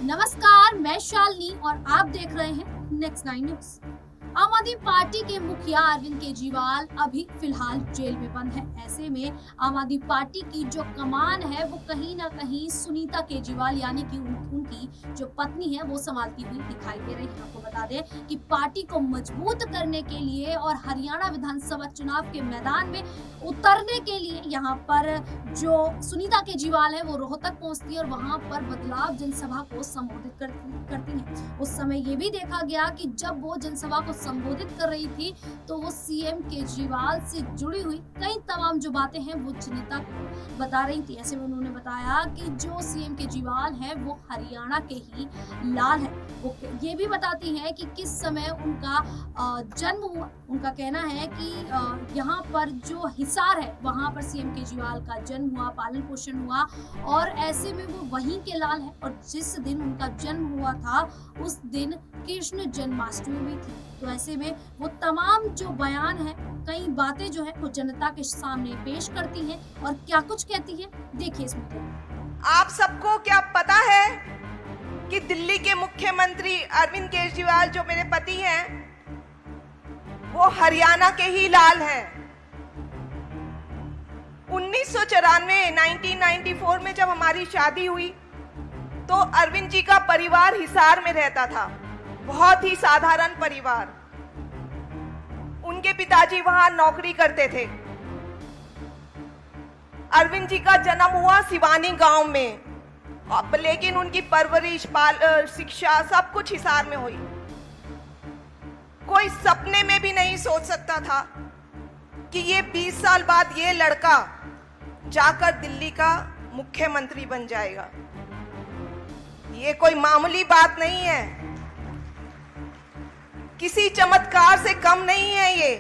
नमस्कार, मैं शालिनी और आप देख रहे हैं नेक्स्ट 9 न्यूज। आम आदमी पार्टी के मुखिया अरविंद केजरीवाल अभी फिलहाल जेल में बंद है। ऐसे में आम आदमी पार्टी की जो कमान है वो कहीं ना कहीं सुनीता केजरीवाल यानी कि उनकी जो पत्नी है वो संभालती हुई दिखाई दे रही है। आपको बता दें कि पार्टी को मजबूत करने के लिए और हरियाणा विधानसभा चुनाव के मैदान में उतरने के लिए यहाँ पर जो सुनीता केजरीवाल है वो रोहतक पहुंचती है और वहां पर बदलाव जनसभा को संबोधित करती है। उस समय ये भी देखा गया कि जब वो जनसभा को संबोधित कर रही थी तो वो सीएम केजरीवाल से जुड़ी हुई कई तमाम जो बातें हैं वो सुनीता को बता रही थी। ऐसे में उन्होंने बताया कि जो सीएम केजरीवाल है वो हरियाणा के ही लाल है। वो ये भी बताती हैं कि किस समय उनका जन्म हुआ। उनका कहना है कि यहाँ पर जो हिसार है वहां पर सीएम केजरीवाल का जन्म हुआ, पालन पोषण हुआ और ऐसे में वो वहीं के लाल है। और जिस दिन उनका जन्म हुआ था उस दिन कृष्ण जन्माष्टमी भी थी। तो ऐसे में वो तमाम जो बयान है, कई बातें जो है वो जनता के सामने पेश करती हैं और क्या कुछ कहती है, देखिए इस मुद्दे में। आप सबको क्या पता है कि दिल्ली के मुख्यमंत्री अरविंद केजरीवाल जो मेरे पति हैं वो हरियाणा के ही लाल हैं। 1994 में जब हमारी शादी हुई तो अरविंद जी का परिवार हिसार में रहता था, बहुत ही साधारण परिवार। उनके पिताजी वहां नौकरी करते थे। अरविंद जी का जन्म हुआ सिवानी गांव में, लेकिन उनकी परवरिश, शिक्षा सब कुछ हिसार में हुई। कोई सपने में भी नहीं सोच सकता था कि ये 20 साल बाद ये लड़का जाकर दिल्ली का मुख्यमंत्री बन जाएगा। ये कोई मामूली बात नहीं है, किसी चमत्कार से कम नहीं है ये।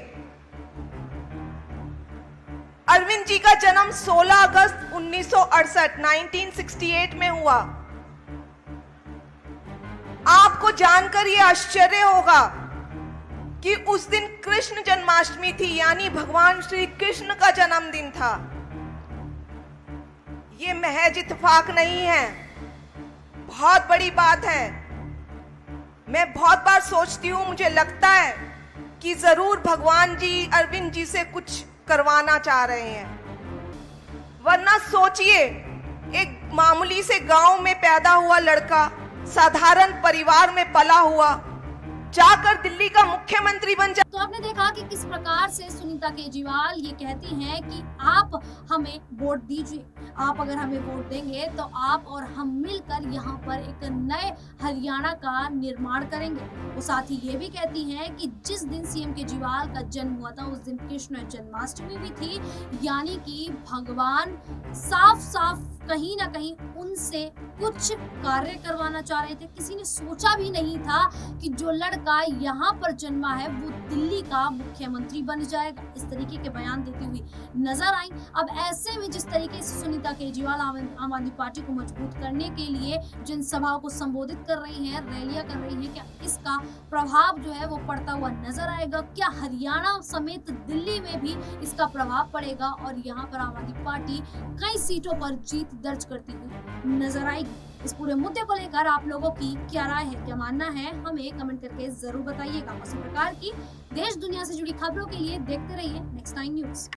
अरविंद जी का जन्म 16 अगस्त 1968 में हुआ। आपको जानकर ये आश्चर्य होगा कि उस दिन कृष्ण जन्माष्टमी थी, यानी भगवान श्री कृष्ण का जन्मदिन था। ये महज इत्तेफाक नहीं है, बहुत बड़ी बात है। मैं बहुत बार सोचती हूँ, मुझे लगता है कि जरूर भगवान जी अरविंद जी से कुछ करवाना चाह रहे हैं। वरना सोचिए, एक मामूली से गांव में पैदा हुआ लड़का, साधारण परिवार में पला हुआ, जाकर दिल्ली का मुख्यमंत्री बन जाए। तो आपने देखा कि किस प्रकार से सुनीता केजरीवाल ये कहती हैं कि आप हमें वोट दीजिए, आप अगर हमें वोट देंगे तो आप और हम मिलकर यहाँ पर एक नए हरियाणा का निर्माण करेंगे। वो साथ ही ये भी कहती हैं कि जिस दिन सीएम केजरीवाल का जन्म हुआ था उस दिन कृष्ण जन्माष्टमी भी थी, यानी कि भगवान साफ साफ कहीं ना कहीं उनसे कुछ कार्य करवाना चाह रहे थे। किसी ने सोचा भी नहीं था कि जो लड़का यहाँ पर जन्मा है वो दिल्ली का मुख्यमंत्री बन जाएगा। इस तरीके के बयान देती हुई नजर आई। अब ऐसे में जिस तरीके से सुनीता केजरीवाल आम आदमी पार्टी को मजबूत करने के लिए जनसभाओं को संबोधित कर रही हैं, रैलियां कर रही हैं, क्या इसका प्रभाव जो है वो पड़ता हुआ नजर आएगा? क्या हरियाणा समेत दिल्ली में भी इसका प्रभाव पड़ेगा और यहाँ पर आम आदमी पार्टी कई सीटों पर जीत दर्ज करती हुई नजर आएगी? इस पूरे मुद्दे को लेकर आप लोगों की क्या राय है, क्या मानना है, हमें कमेंट करके जरूर बताइएगा। इसी प्रकार की देश दुनिया से जुड़ी खबरों के लिए देखते रहिए नेक्स्ट 9 न्यूज।